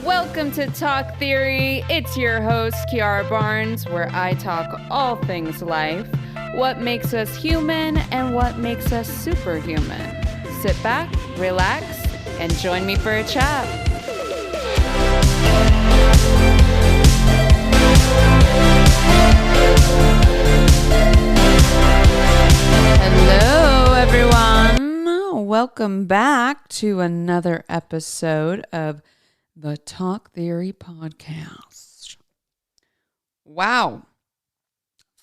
Welcome to Talk Theory. It's your host, Kiara Barnes, where I talk all things life, what makes us human, and what makes us superhuman. Sit back, relax, and join me for a chat. Hello, everyone. Welcome back to another episode of the Talk Theory Podcast. Wow.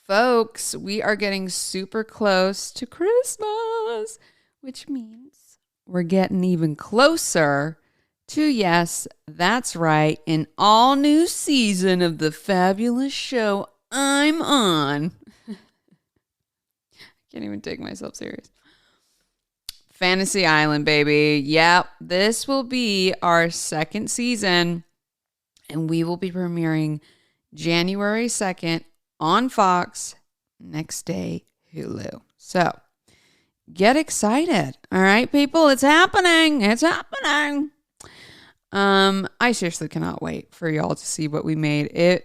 Folks, we are getting super close to Christmas, which means we're getting even closer to, yes, that's right, an all new season of the fabulous show I'm on. I can't even take myself serious. Fantasy Island, baby. Yep, this will be our second season, and we will be premiering January 2nd on Fox, next day, Hulu. So, get excited. All right, people, it's happening. It's happening. I seriously cannot wait for y'all to see what we made. It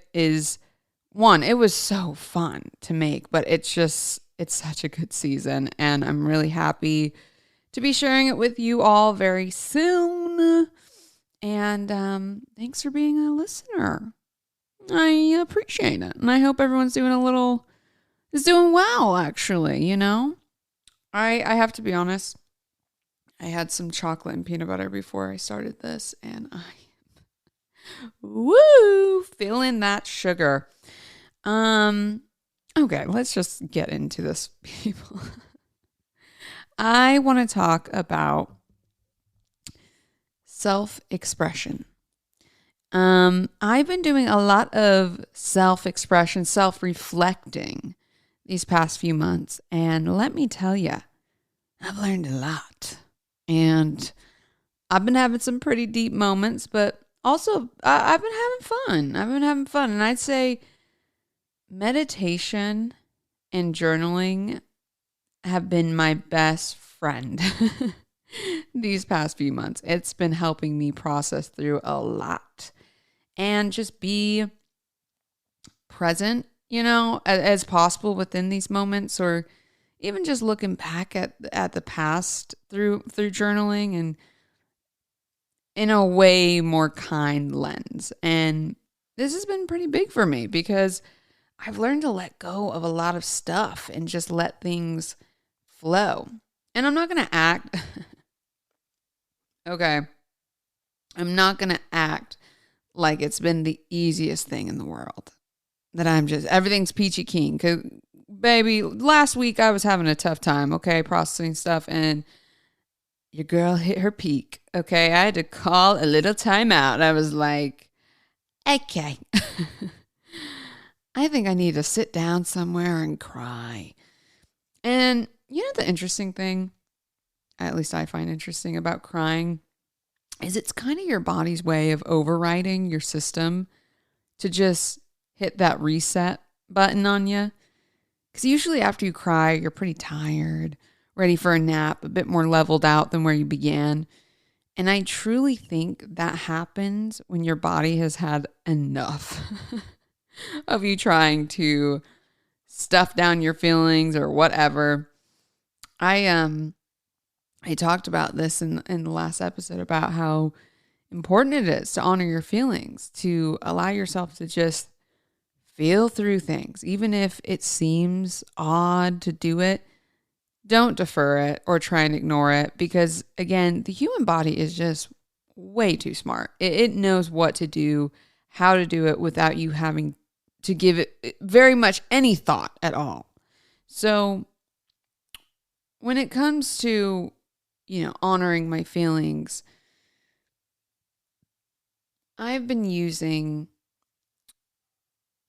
was so fun to make, but it's such a good season, and I'm really happy to be sharing it with you all very soon. And thanks for being a listener. I appreciate it. And I hope everyone's doing well, actually, you know. I have to be honest. I had some chocolate and peanut butter before I started this, and feeling that sugar. Okay, let's just get into this, people. I want to talk about self-expression. I've been doing a lot of self-expression, self-reflecting these past few months. And let me tell you, I've learned a lot. And I've been having some pretty deep moments, but also I've been having fun. And I'd say meditation and journaling have been my best friend these past few months. It's been helping me process through a lot and just be present, you know, as possible within these moments, or even just looking back at the past through journaling and in a way more kind lens. And this has been pretty big for me because I've learned to let go of a lot of stuff and just let things flow. And I'm not going to act. Okay. I'm not going to act like it's been the easiest thing in the world. That everything's peachy keen. 'Cause, baby, last week I was having a tough time, okay, processing stuff, and your girl hit her peak, okay? I had to call a little time out. I was like, okay. I think I need to sit down somewhere and cry. And you know the interesting thing, at least I find interesting about crying, is it's kind of your body's way of overriding your system to just hit that reset button on you. Because usually after you cry, you're pretty tired, ready for a nap, a bit more leveled out than where you began. And I truly think that happens when your body has had enough of you trying to stuff down your feelings or whatever. I talked about this in the last episode about how important it is to honor your feelings, to allow yourself to just feel through things. Even if it seems odd to do it, don't defer it or try and ignore it, because again, the human body is just way too smart. It knows what to do, how to do it without you having to give it very much any thought at all. So when it comes to, you know, honoring my feelings, I've been using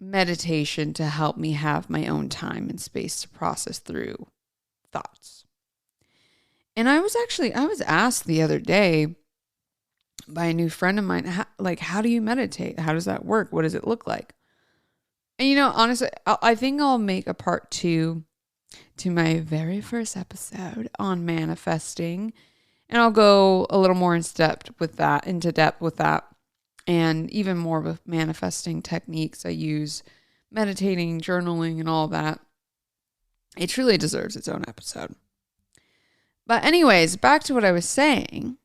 meditation to help me have my own time and space to process through thoughts. And I was asked the other day by a new friend of mine, how do you meditate? How does that work? What does it look like? And, you know, honestly, I think I'll make a part 2 to my very first episode on manifesting. And I'll go a little more into depth with that. and even more with manifesting techniques. I use meditating, journaling, and all that. It truly deserves its own episode. But anyways, back to what I was saying.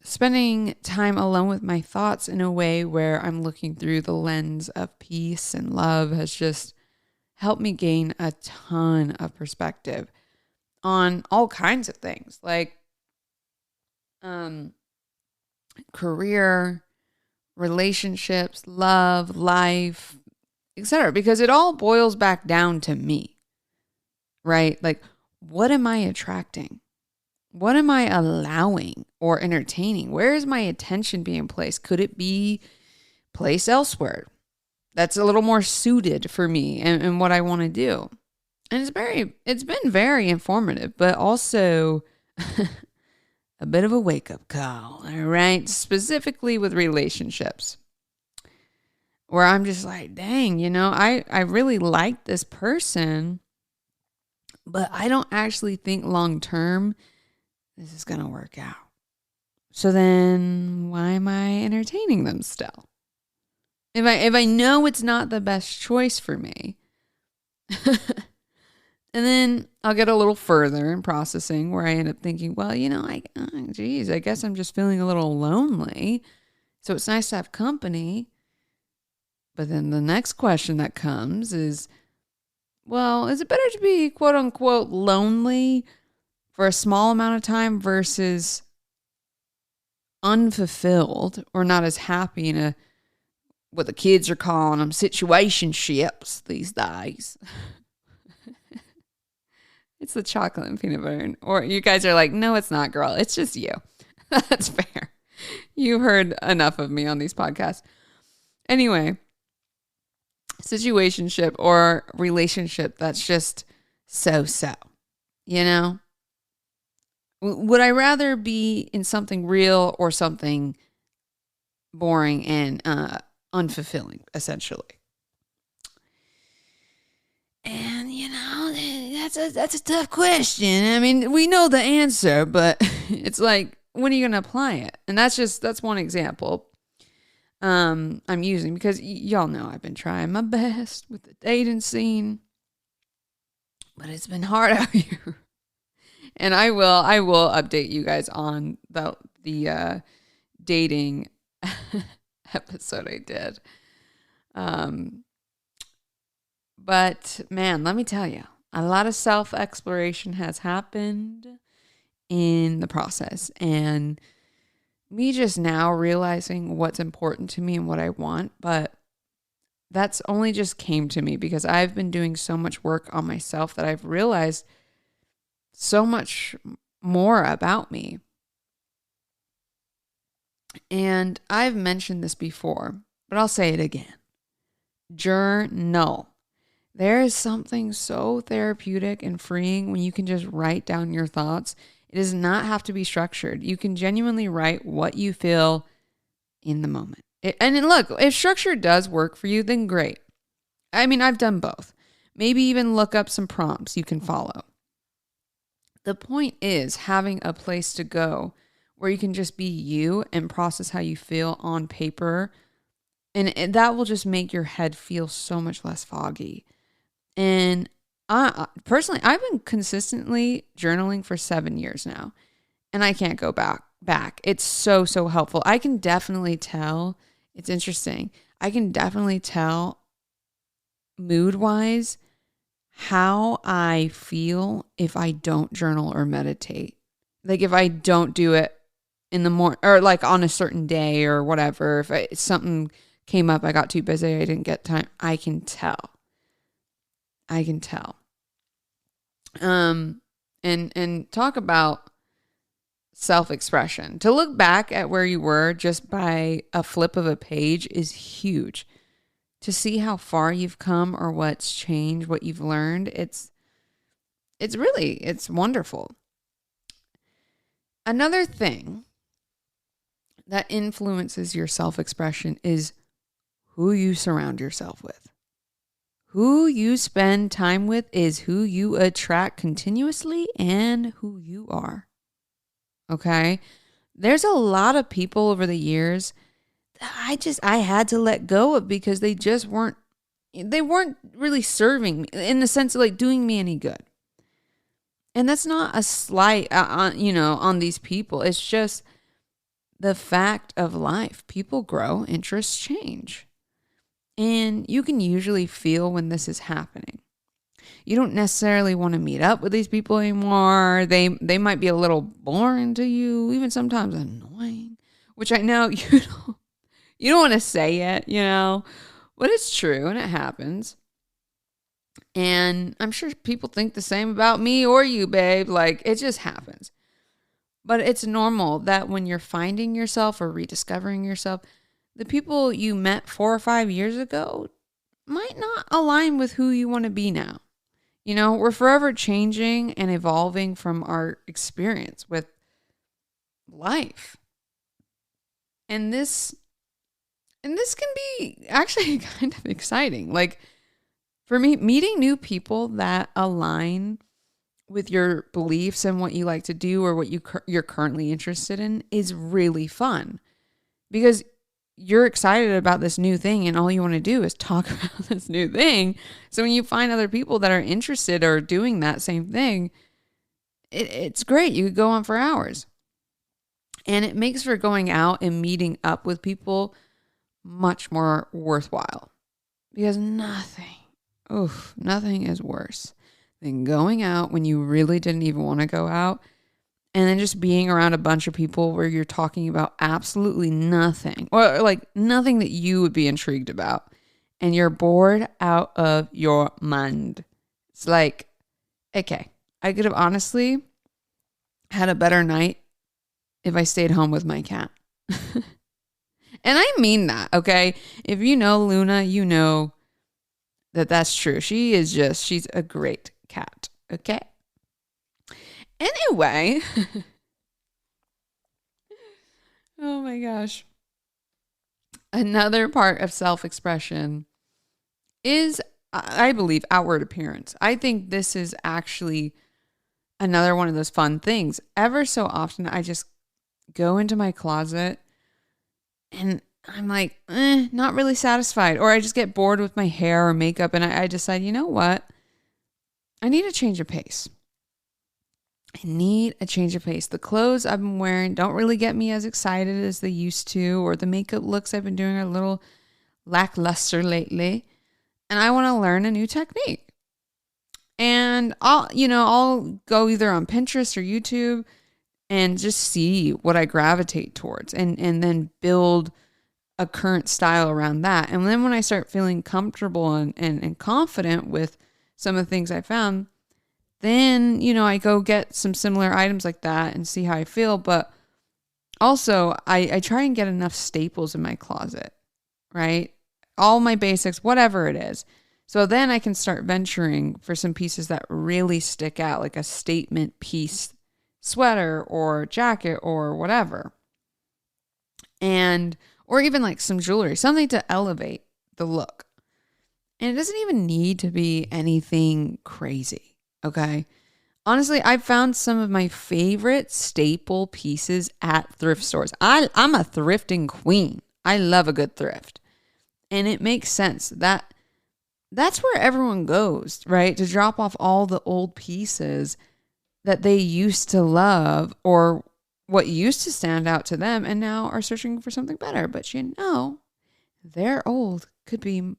Spending time alone with my thoughts in a way where I'm looking through the lens of peace and love has just helped me gain a ton of perspective on all kinds of things, like career, relationships, love, life, etc. Because it all boils back down to me, right? Like, what am I attracting? What am I allowing or entertaining? Where is my attention being placed? Could it be placed elsewhere? That's a little more suited for me and what I want to do. And it's been very informative, but also a bit of a wake-up call, all right? Specifically with relationships, where I'm just like, dang, I really like this person, but I don't actually think long-term this is going to work out. So then why am I entertaining them still? If I know it's not the best choice for me, and then I'll get a little further in processing where I end up thinking, well, I guess I'm just feeling a little lonely. So it's nice to have company. But then the next question that comes is, well, is it better to be quote unquote lonely for a small amount of time versus unfulfilled or not as happy in what the kids are calling them situationships these days? It's the chocolate and peanut butter. Or you guys are like, no, it's not, girl. It's just you. That's fair. You heard enough of me on these podcasts. Anyway, situationship or relationship that's just so-so, Would I rather be in something real or something boring and unfulfilling, essentially? And, that's a tough question. I mean, we know the answer, but it's like, when are you going to apply it? And that's one example I'm using because y'all know I've been trying my best with the dating scene, but it's been hard out here. And I will update you guys on the dating episode I did. But man, let me tell you, a lot of self-exploration has happened in the process, and me just now realizing what's important to me and what I want, but that's only just came to me because I've been doing so much work on myself that I've realized so much more about me. And I've mentioned this before, but I'll say it again. Journal. There is something so therapeutic and freeing when you can just write down your thoughts. It does not have to be structured. You can genuinely write what you feel in the moment. Look, if structure does work for you, then great. I mean, I've done both. Maybe even look up some prompts you can follow. The point is having a place to go where you can just be you and process how you feel on paper. And that will just make your head feel so much less foggy. And personally, I've been consistently journaling for 7 years now, and I can't go back. It's so helpful. I can definitely tell. It's interesting. I can definitely tell mood-wise how I feel if I don't journal or meditate. Like if I don't do it in the morning or like on a certain day or whatever, if something came up, I got too busy, I didn't get time, I can tell. And talk about self-expression. To look back at where you were just by a flip of a page is huge. To see how far you've come or what's changed, what you've learned, it's wonderful. Another thing that influences your self-expression is who you surround yourself with. Who you spend time with is who you attract continuously and who you are. Okay? There's a lot of people over the years I had to let go of because they weren't really serving me in the sense of like doing me any good. And that's not a slight on these people. It's just the fact of life. People grow, interests change. And you can usually feel when this is happening. You don't necessarily want to meet up with these people anymore. They might be a little boring to you, even sometimes annoying, which I know you don't want to say it, but it's true and it happens. And I'm sure people think the same about me or you, babe. Like, it just happens. But it's normal that when you're finding yourself or rediscovering yourself, the people you met 4 or 5 years ago might not align with who you want to be now. We're forever changing and evolving from our experience with life. And this can be actually kind of exciting. Like, for me, meeting new people that align with your beliefs and what you like to do or what you're currently interested in is really fun, because you're excited about this new thing and all you want to do is talk about this new thing. So when you find other people that are interested or doing that same thing, it's great. You could go on for hours. And it makes for going out and meeting up with people much more worthwhile, because nothing is worse than going out when you really didn't even want to go out, and then just being around a bunch of people where you're talking about absolutely nothing, or like nothing that you would be intrigued about, and you're bored out of your mind. It's like, okay, I could have honestly had a better night if I stayed home with my cat. And I mean that, okay? If you know Luna, you know that that's true. She's a great cat, okay? Anyway, oh my gosh. Another part of self-expression is, I believe, outward appearance. I think this is actually another one of those fun things. Ever so often, I just go into my closet and I'm like, not really satisfied. Or I just get bored with my hair or makeup and I decide, you know what? I need a change of pace. The clothes I've been wearing don't really get me as excited as they used to, or the makeup looks I've been doing are a little lackluster lately. And I want to learn a new technique. And I'll go either on Pinterest or YouTube and just see what I gravitate towards and then build a current style around that. And then when I start feeling comfortable and confident with some of the things I found, then, I go get some similar items like that and see how I feel. But also, I try and get enough staples in my closet, right? All my basics, whatever it is. So then I can start venturing for some pieces that really stick out, like a statement piece sweater or jacket or whatever. Or even like some jewelry, something to elevate the look. And it doesn't even need to be anything crazy, okay? Honestly, I've found some of my favorite staple pieces at thrift stores. I'm a thrifting queen. I love a good thrift. And it makes sense that that's where everyone goes, right? To drop off all the old pieces that they used to love or what used to stand out to them and now are searching for something better. But their old could be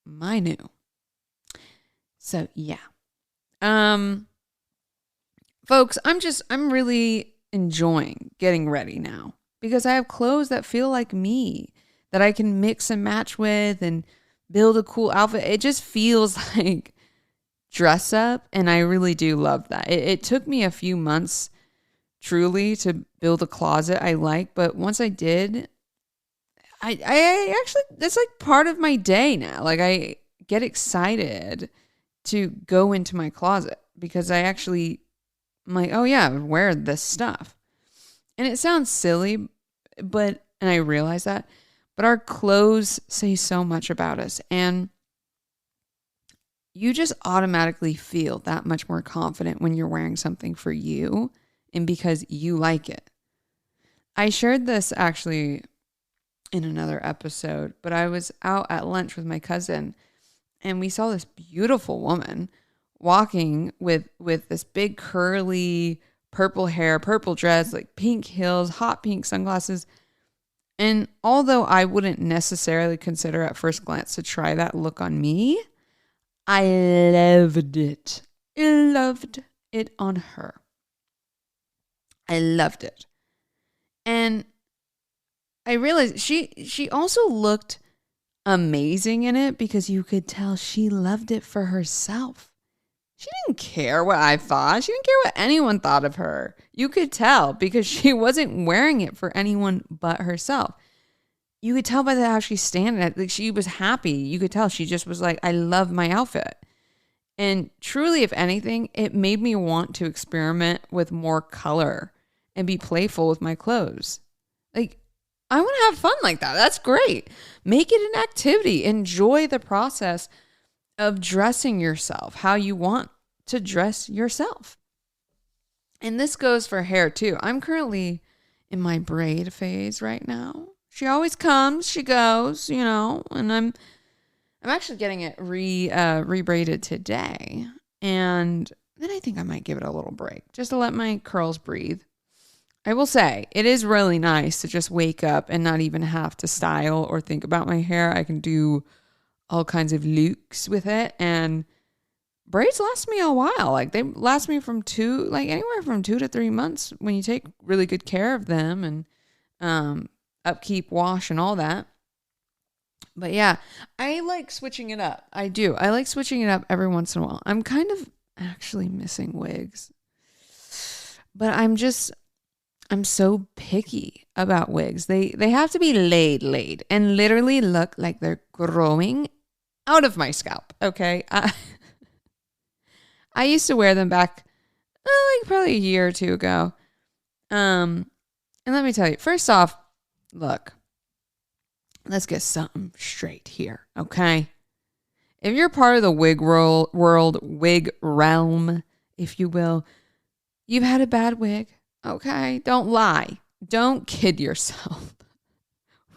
my new. So yeah. Folks, I'm really enjoying getting ready now because I have clothes that feel like me that I can mix and match with and build a cool outfit. It just feels like dress up, and I really do love that. It took me a few months truly to build a closet I like, but once I did, I actually, that's like part of my day now. Like, I get excited to go into my closet because I'm like, oh yeah, I would wear this stuff. And it sounds silly, and I realize that, but our clothes say so much about us. And you just automatically feel that much more confident when you're wearing something for you and because you like it. I shared this actually in another episode, but I was out at lunch with my cousin and we saw this beautiful woman walking with this big curly purple hair, purple dress, like pink heels, hot pink sunglasses. And although I wouldn't necessarily consider at first glance to try that look on me, I loved it. I loved it on her. I loved it. And I realized she also looked amazing in it because you could tell she loved it for herself. She didn't care what I thought. She didn't care what anyone thought of her. You could tell because she wasn't wearing it for anyone but herself. You could tell by how she's standing at, like, she was happy. You could tell she just was like, I love my outfit. And truly, if anything, it made me want to experiment with more color and be playful with my clothes. Like, I want to have fun like that. That's great. Make it an activity. Enjoy the process of dressing yourself how you want to dress yourself. And this goes for hair too. I'm currently in my braid phase right now. She always comes, she goes, and I'm actually getting it rebraided today. And then I think I might give it a little break just to let my curls breathe. I will say it is really nice to just wake up and not even have to style or think about my hair. I can do all kinds of looks with it, and braids last me a while. Like, they last me from anywhere from 2 to 3 months when you take really good care of them and upkeep, wash, and all that. But yeah, I like switching it up. I do. I like switching it up every once in a while. I'm kind of actually missing wigs, but I'm so picky about wigs. They have to be laid and literally look like they're growing out of my scalp. Okay. I used to wear them back probably a year or two ago. And let me tell you, first off, look, let's get something straight here. Okay. If you're part of the wig wig realm, if you will, you've had a bad wig. Okay. Don't lie. Don't kid yourself.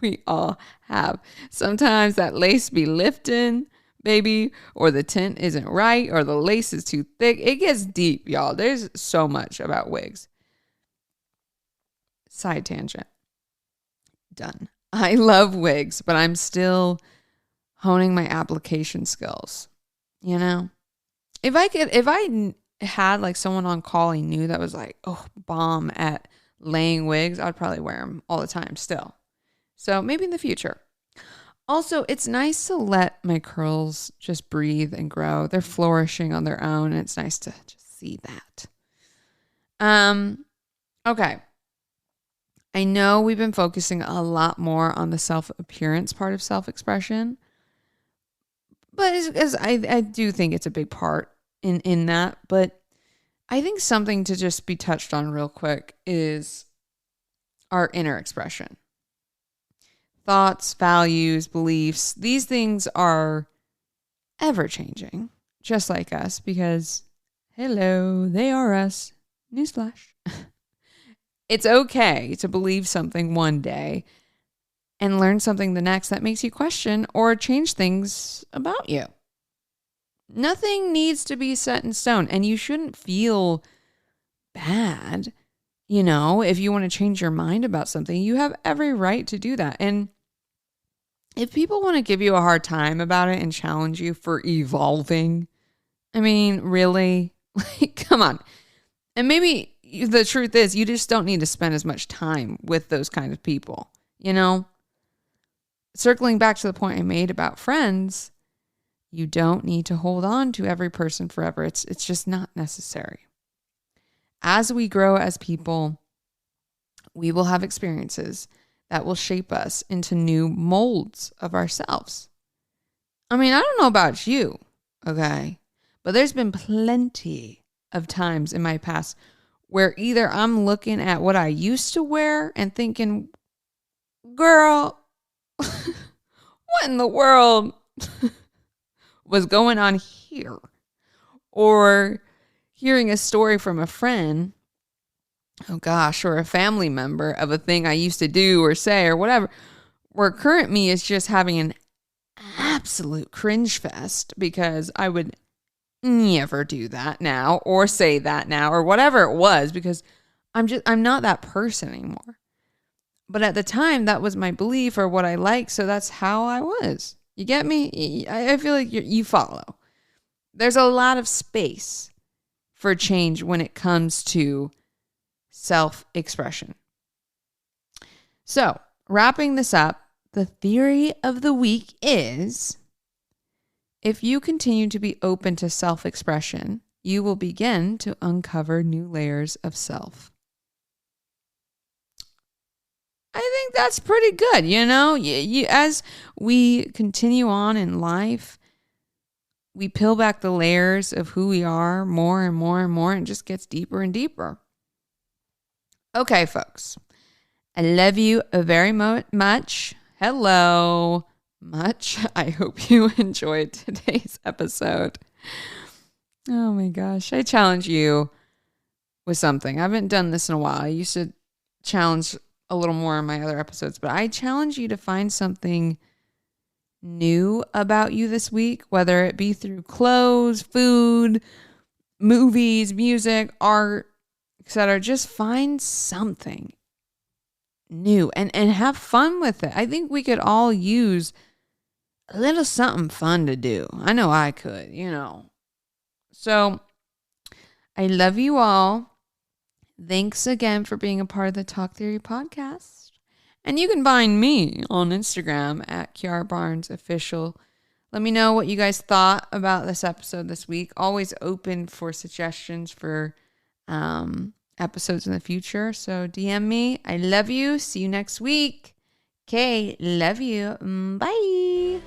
We all have. Sometimes that lace be lifting, baby, or the tint isn't right, or the lace is too thick. It gets deep, y'all. There's so much about wigs. Side tangent. Done. I love wigs, but I'm still honing my application skills. If I had like someone on call I knew that was like, bomb at laying wigs, I'd probably wear them all the time still. So maybe in the future. Also, it's nice to let my curls just breathe and grow. They're flourishing on their own, and it's nice to just see that. Okay. I know we've been focusing a lot more on the self-appearance part of self-expression, but as I do think it's a big part in that. But I think something to just be touched on real quick is our inner expression. Thoughts, values, beliefs, these things are ever-changing, just like us, because, hello, they are us. Newsflash. It's okay to believe something one day and learn something the next that makes you question or change things about you. Nothing needs to be set in stone, and you shouldn't feel bad. If you want to change your mind about something, you have every right to do that. And if people want to give you a hard time about it and challenge you for evolving, I mean, really? Like, come on. And maybe the truth is you just don't need to spend as much time with those kind of people, Circling back to the point I made about friends, you don't need to hold on to every person forever. It's just not necessary. As we grow as people, we will have experiences that will shape us into new molds of ourselves. I mean, I don't know about you, okay? But there's been plenty of times in my past where either I'm looking at what I used to wear and thinking, girl, what in the world was going on here? Or hearing a story from a friend, or a family member of a thing I used to do or say or whatever, where current me is just having an absolute cringe fest because I would never do that now or say that now or whatever it was, because I'm not that person anymore. But at the time, that was my belief or what I liked, so that's how I was. You get me? I feel like you follow. There's a lot of space for change when it comes to self-expression. So, wrapping this up, the theory of the week is, if you continue to be open to self-expression, you will begin to uncover new layers of self. I think that's pretty good, you know? As we continue on in life, we peel back the layers of who we are more and more and more, and it just gets deeper and deeper. Okay, folks. I love you very much. Hello. Much. I hope you enjoyed today's episode. Oh my gosh. I challenge you with something. I haven't done this in a while. I used to challenge a little more in my other episodes, but I challenge you to find something new about you this week, whether it be through clothes, food, movies, music, art, etc. Just find something new and have fun with it. I think we could all use a little something fun to do. I know I could, So I love you all. Thanks again for being a part of the Talk Theory podcast. And you can find me on Instagram at Kiara Barnes Official. Let me know what you guys thought about this episode this week. Always open for suggestions for episodes in the future. So DM me. I love you. See you next week. Okay, love you. Bye.